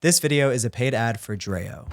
This video is a paid ad for DREO.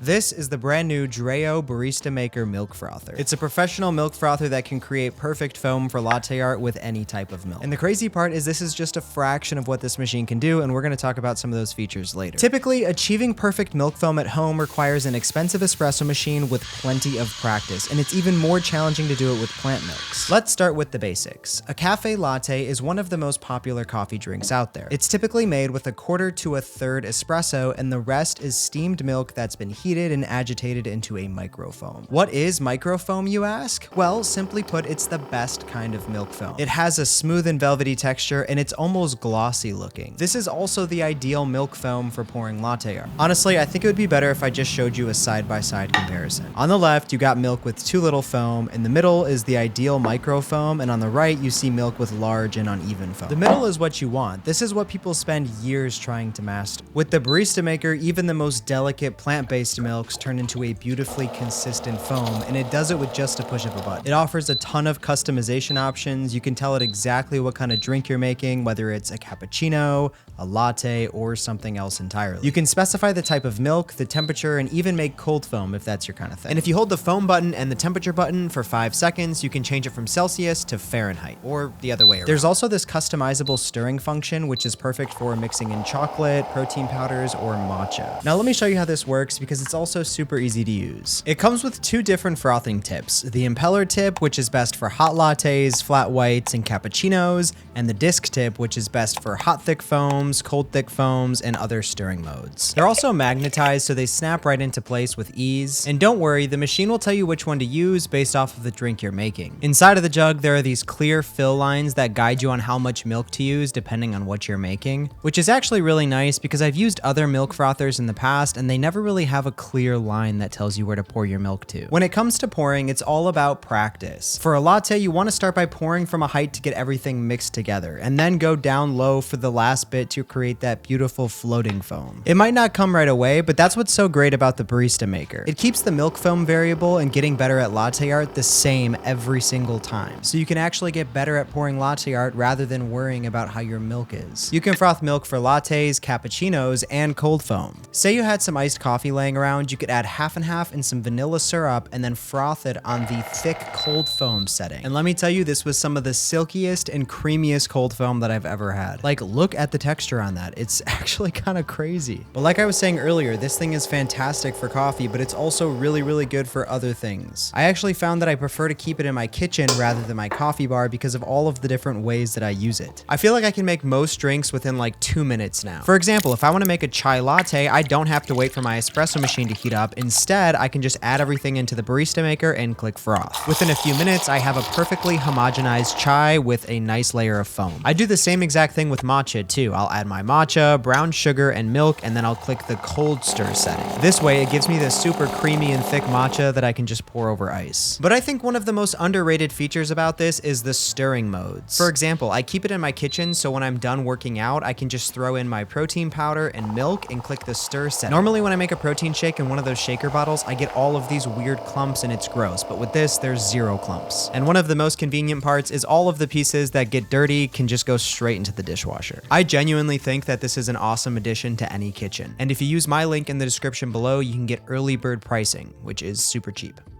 This is the brand new DREO BaristaMaker milk frother. It's a professional milk frother that can create perfect foam for latte art with any type of milk. And the crazy part is this is just a fraction of what this machine can do, and we're going to talk about some of those features later. Typically, achieving perfect milk foam at home requires an expensive espresso machine with plenty of practice, and it's even more challenging to do it with plant milks. Let's start with the basics. A cafe latte is one of the most popular coffee drinks out there. It's typically made with 1/4 to 1/3 espresso, and the rest is steamed milk that's been heated and agitated into a microfoam. What is microfoam, you ask? Well, simply put, it's the best kind of milk foam. It has a smooth and velvety texture, and it's almost glossy looking. This is also the ideal milk foam for pouring latte art. Honestly, I think it would be better if I just showed you a side-by-side comparison. On the left, you got milk with too little foam. In the middle is the ideal microfoam, and on the right, you see milk with large and uneven foam. The middle is what you want. This is what people spend years trying to master. With the BaristaMaker, even the most delicate plant-based milks turn into a beautifully consistent foam, and it does it with just a push of a button. It offers a ton of customization options. You can tell it exactly what kind of drink you're making, whether it's a cappuccino, a latte, or something else entirely. You can specify the type of milk, the temperature, and even make cold foam if that's your kind of thing. And if you hold the foam button and the temperature button for 5 seconds, you can change it from Celsius to Fahrenheit, or the other way around. There's also this customizable stirring function, which is perfect for mixing in chocolate, protein powders, or matcha. Now let me show you how this works because it's also super easy to use. It comes with 2 different frothing tips. The impeller tip, which is best for hot lattes, flat whites, and cappuccinos, and the disc tip, which is best for hot thick foams, cold thick foams, and other stirring modes. They're also magnetized so they snap right into place with ease. And don't worry, the machine will tell you which one to use based off of the drink you're making. Inside of the jug, there are these clear fill lines that guide you on how much milk to use depending on what you're making, which is actually really nice because I've used other milk frothers in the past and they never really have a clear line that tells you where to pour your milk to. When it comes to pouring, it's all about practice. For a latte, you want to start by pouring from a height to get everything mixed together, and then go down low for the last bit to create that beautiful floating foam. It might not come right away, but that's what's so great about the BaristaMaker. It keeps the milk foam variable and getting better at latte art the same every single time. So you can actually get better at pouring latte art rather than worrying about how your milk is. You can froth milk for lattes, cappuccinos, and cold foam. Say you had some iced coffee laying around, you could add half and half and some vanilla syrup and then froth it on the thick cold foam setting. And let me tell you, this was some of the silkiest and creamiest cold foam that I've ever had. Like, look at the texture on that. It's actually kind of crazy. But like I was saying earlier, this thing is fantastic for coffee, but it's also really, really good for other things. I actually found that I prefer to keep it in my kitchen rather than my coffee bar because of all of the different ways that I use it. I feel like I can make most drinks within like 2 minutes now. For example, if I want to make a chai latte, I don't have to wait for my espresso machine to heat up. Instead, I can just add everything into the BaristaMaker and click froth. Within a few minutes, I have a perfectly homogenized chai with a nice layer of foam. I do the same exact thing with matcha too. I'll add my matcha, brown sugar, and milk, and then I'll click the cold stir setting. This way, it gives me this super creamy and thick matcha that I can just pour over ice. But I think one of the most underrated features about this is the stirring modes. For example, I keep it in my kitchen, so when I'm done working out, I can just throw in my protein powder and milk and click the stir setting. Normally, when I make a protein shake in one of those shaker bottles, I get all of these weird clumps and it's gross, but with this, there's 0 clumps. And one of the most convenient parts is all of the pieces that get dirty can just go straight into the dishwasher. I genuinely think that this is an awesome addition to any kitchen. And if you use my link in the description below, you can get early bird pricing, which is super cheap.